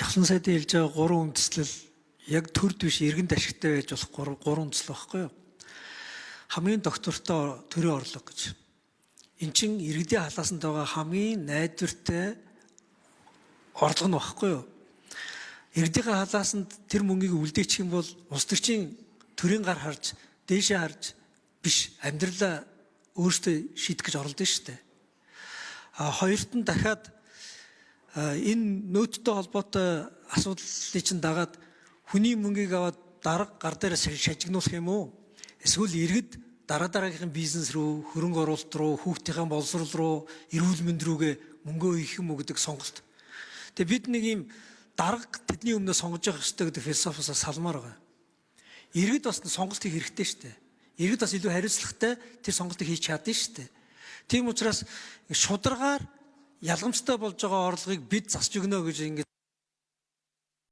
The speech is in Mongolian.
Жавсан сайдын хэлж байгаа гурван үндэслэл яг төр дэвш иргэн ашигтай байж болох гурван үндэслэл багхгүй юу? Хамгийн доктортой төрийн орлого гэж. Эн чин иргэдийн халаасанд байгаа хамгийн найдвартай орлого нь багхгүй юу? Иргэдийн халаасанд тэр мөнгийг үлдээчих юм бол улс төрчийн төрийн гар харж, дээшээ харж биш амьдралаа өөртөө шийдэх гэж оролдсон шүү дээ. Хоёрт нь дахиад энэ нөөцтэй холбоотой асуудлыг чинь дагаад хүний мөнгийг аваад дарга гар дээрээ шажигнуулах юм уу? Эсвэл иргэд дараагийнхын бизнес рүү, хөрөнгө оруулалт руу, хүүхдийн боловсрол руу, эрүүл мэнд рүүгээ мөнгөө ийх юм уу гэдэг сонголт. Тэгээ бид нэг юм дарга тэдний өмнө сонгож явах ёстой гэдэг философиос салмаар байгаа. Иргэд бас сонголтыг хэрэгтэй шүү дээ. Иргэд бас илүү хариуцлагатай тэр сонголтыг хийж чадна шүү дээ. Тийм учраас шударгаар ялгамжтай болж байгаа орлогыг бид засч өгнө гэж ингэж